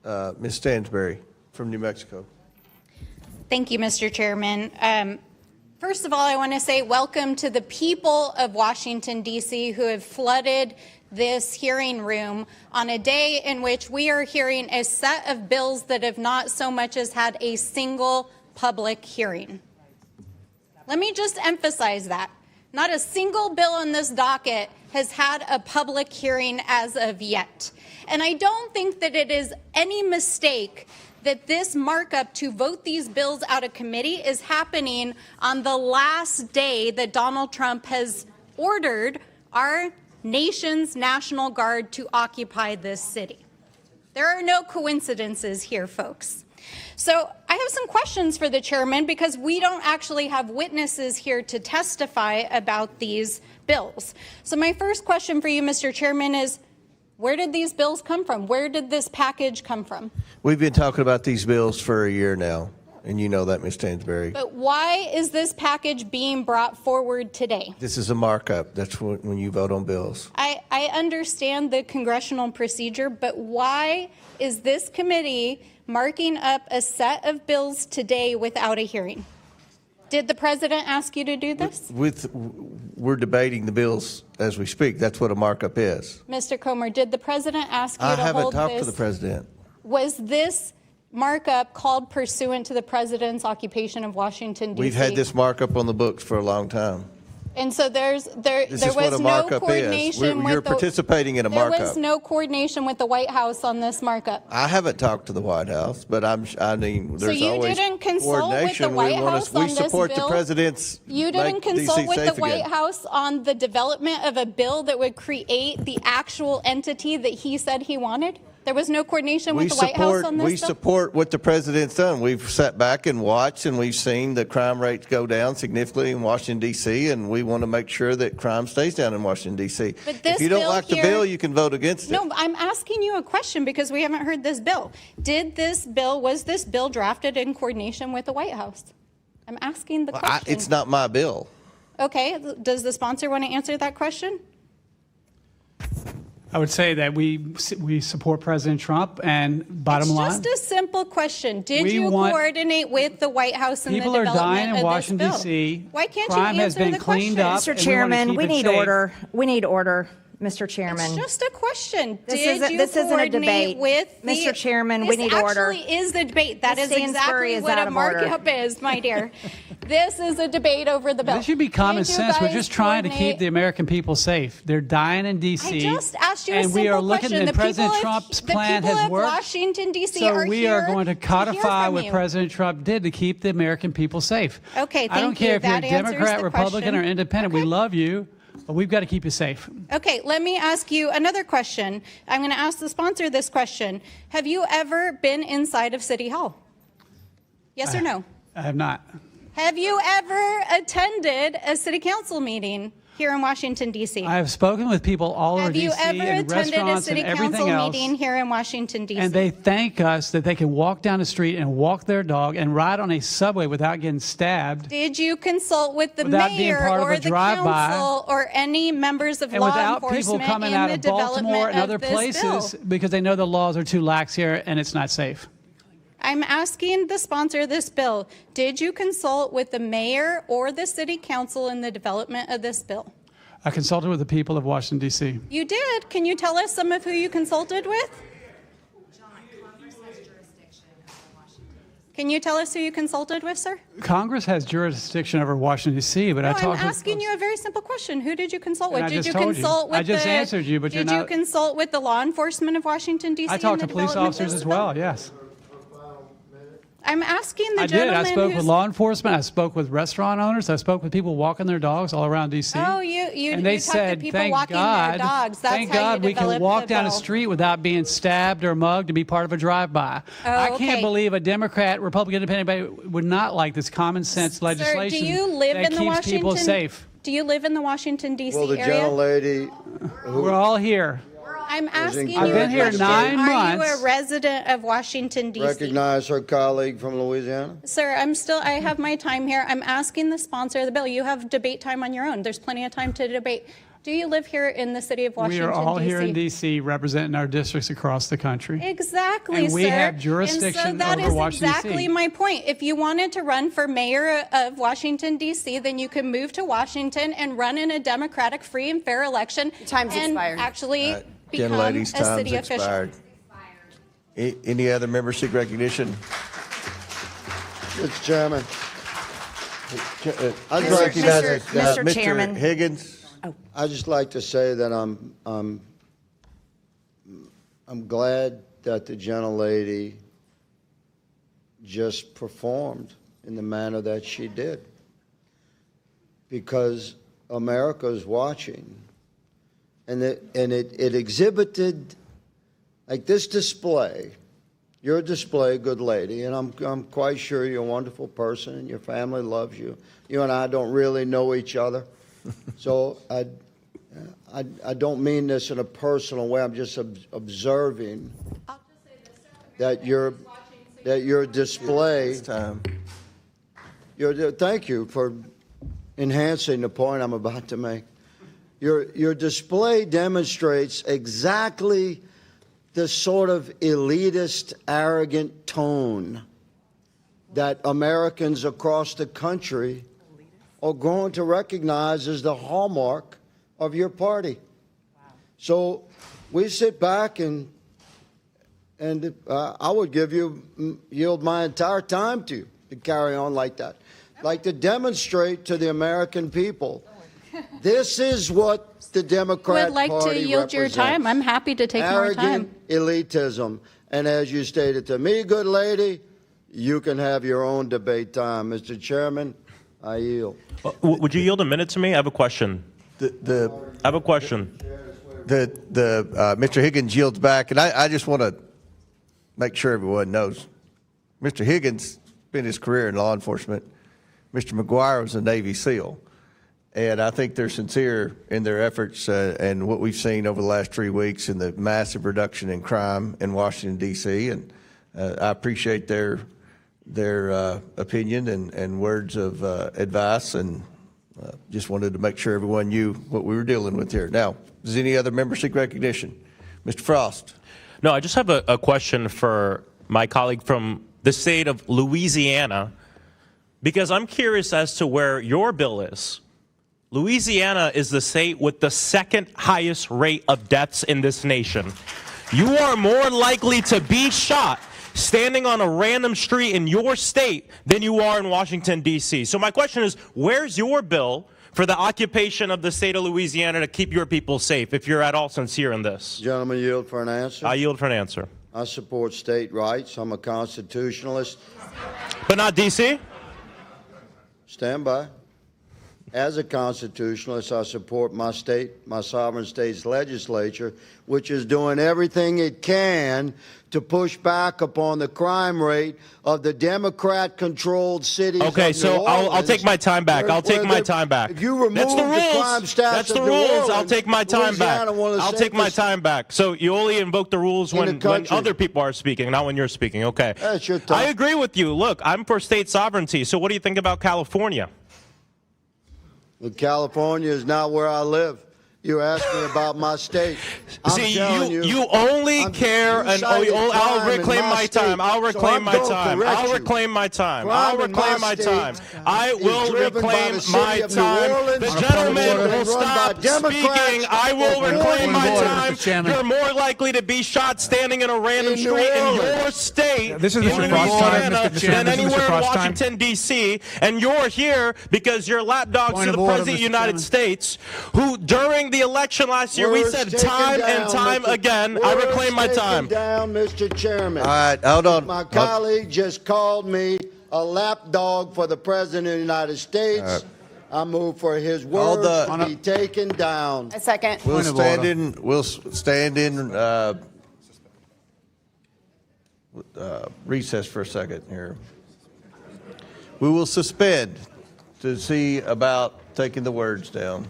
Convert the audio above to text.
Ms. Stansbury from New Mexico. Thank you, Mr. Chairman. First of all, I want to say welcome to the people of Washington, D.C. who have flooded this hearing room on a day in which we are hearing a set of bills that have not so much as had a single public hearing. Let me just emphasize that. Not a single bill on this docket has had a public hearing as of yet. And I don't think that it is any mistake that this markup to vote these bills out of committee is happening on the last day that Donald Trump has ordered our nation's National Guard to occupy this city. There are no coincidences here, folks. So I have some questions for the chairman because we don't actually have witnesses here to testify about these bills. So my first question for you, Mr. Chairman, is where did these bills come from? Where did this package come from? We've been talking about these bills for a year now, and you know that, Ms. Stansbury. But why is this package being brought forward today? This is a markup. That's when you vote on bills. I understand the congressional procedure, but why is this committee marking up a set of bills today without a hearing? Did the president ask you to do this? We're debating the bills as we speak. That's what a markup is. Mr. Comer, did the president ask you I to haven't hold talked this? to the president. Was this markup called pursuant to the president's occupation of Washington, D.C.? We've had this markup on the books for a long time. And so there was no coordination with You're participating in a markup. There was no coordination with the White House on this markup. I haven't talked to the White House, but I mean, there's so you always didn't consult with the coordination. White House on We support this bill? the president's. You didn't consult with the White House on the development of a bill that would create the actual entity that he said he wanted? There was no coordination with the White House on this bill? We support what the president's done. We've sat back and watched, and we've seen the crime rates go down significantly in Washington, D.C., and we want to make sure that crime stays down in Washington, D.C. If you don't like the bill, you can vote against it. No, I'm asking you a question because we haven't heard this bill. Was this bill drafted in coordination with the White House? I'm asking the question. It's not my bill. Okay. Does the sponsor want to answer that question? I would say that we support President Trump, and bottom line, it's just a simple question. Did you coordinate with the White House in the development of this bill? People are dying in Washington, D.C. Why can't Crime you has answer been the cleaned question? up. Mr. Chairman, we need order. We need order, Mr. Chairman. It's just a question. This isn't a debate. Mr. Chairman, we need order. This actually is the debate. That is Stansbury exactly what a markup is, my dear. This is a debate over the bill. This should be common sense. We're just trying to keep the American people safe. They're dying in D.C. I just asked you a and simple we are question. looking at President Trump's plan has worked. Washington, D.C. So we are going to codify what you. President Trump did to keep the American people safe. Okay, thank I don't care if you're a That answers Democrat, the Republican, question. or Independent. Okay. We love you, but we've got to keep you safe. Okay, let me ask you another question. I'm going to ask the sponsor this question. Have you ever been inside of City Hall? Yes or no? I have not. Have you ever attended a city council meeting here in Washington, D.C.? I have spoken with people all over D.C. Have you ever and attended a restaurants city and everything council else. meeting here in Washington, D.C.? And they thank us that they can walk down the street and walk their dog and ride on a subway without getting stabbed. Did you consult with the Without being mayor part of or a the drive-by. council or any members of And law without enforcement people coming in out the of Baltimore and development other of this places bill? because they know the laws are too lax here and it's not safe. I'm asking the sponsor of this bill, did you consult with the mayor or the city council in the development of this bill? I consulted with the people of Washington, D.C. You did. Can you tell us some of who you consulted with? Can you tell us who you consulted with, sir? Congress has jurisdiction over Washington, D.C., but No, I talked I'm asking you a very simple question. Who did you consult with? And I Did just you told you. consult with I just answered you, but you're Did you not- consult with the law enforcement of Washington, D.C.? I talked to police officers as well, yes. I'm asking the I did. gentleman I spoke with who's- law enforcement. I spoke with restaurant owners. I spoke with people walking their dogs all around D.C. Oh, and they you talked to said, people thank walking God, their dogs. That's thank how God you we can developed walk the down the bill. street without being stabbed or mugged to be part of a drive-by. Oh, I okay. can't believe a Democrat, Republican, Independent would not like this common sense legislation Sir, do you live that in the keeps people Washington? safe. Do you live in the Washington, D.C. Well, the area? gentlelady We're all here. I'm asking you I've a been here question. 9 Are months. you a resident of Washington, D.C.? recognize her colleague from Louisiana. Sir, I have my time here. I'm asking the sponsor of the bill. You have debate time on your own. There's plenty of time to debate. Do you live here in the city of Washington, D.C.? We are all here in D.C. representing our districts across the country. Exactly, and we sir. have jurisdiction and so that over is Washington, exactly D.C. my point. If you wanted to run for mayor of Washington, D.C., then you could move to Washington and run in a democratic, free, and fair election. Time's and expired. Actually become a city official. Any other member seek recognition? Mr. Chairman. I'd Mr. recognize Mr. Chairman. Higgins. I'd just like to say that I'm glad that the gentlelady just performed in the manner that she did, because America is watching, and it exhibited, like this display. You're a display, good lady, and I'm quite sure you're a wonderful person and your family loves you. You and I don't really know each other, so I don't mean this in a personal way. I'm just observing that your display. Thank you for enhancing the point I'm about to make. Your display demonstrates exactly the sort of elitist, arrogant tone that Americans across the country are going to recognize as the hallmark of your party. So we sit back and I would yield my entire time to carry on like that, like to demonstrate to the American people, this is what the Democrat Party would like to yield represents. your time. I'm happy to take more time. Arrogant elitism. And as you stated to me, good lady, you can have your own debate time. Mr. Chairman, I yield. Would you yield a minute to me? I have a question. I have a question. Mr. Higgins yields back, and I just want to make sure everyone knows. Mr. Higgins spent his career in law enforcement. Mr. McGuire was a Navy SEAL. And I think they're sincere in their efforts and what we've seen over the last 3 weeks in the massive reduction in crime in Washington, D.C. And I appreciate their opinion and words of advice, and just wanted to make sure everyone knew what we were dealing with here. Now, does any other member seek recognition? Mr. Frost. No, I just have a question for my colleague from the state of Louisiana, because I'm curious as to where your bill is. Louisiana is the state with the second highest rate of deaths in this nation. You are more likely to be shot standing on a random street in your state than you are in Washington, D.C. So my question is, where's your bill for the occupation of the state of Louisiana to keep your people safe, if you're at all sincere in this? Gentlemen, yield for an answer. I yield for an answer. I support state rights. I'm a constitutionalist. But not D.C.? Stand by. As a constitutionalist, I support my state, my sovereign state's legislature, which is doing everything it can to push back upon the crime rate of the Democrat-controlled cities. Okay, so I'll take my time back. I'll take my time back. If you remove That's the rules. crime stats That's the of New rules. Orleans, I'll take my time back. I'll take my time back. So you only invoke the rules when other people are speaking, not when you're speaking. Okay. That's your time. I agree with you. Look, I'm for state sovereignty. So what do you think about California? California is not where I live. You asked me about my state. See, you only care, and I'll reclaim my time. I'll reclaim my time. I'll reclaim my time. I'll reclaim my time. I will reclaim my time. The gentleman will stop speaking. I will reclaim my time. You're more likely to be shot standing in a random street in your state, This is Mr. Frost than anywhere in Washington, D.C., and you're here because you're lapdogs to the President of the United States, who during the election last year, we said time and time again, I reclaim my time. Down, Mr. Chairman. All right, hold on. My colleague just called me a lapdog for the President of the United States. Right. I move for his words to be taken down. A second. We'll stand in recess for a second here. We will suspend to see about taking the words down.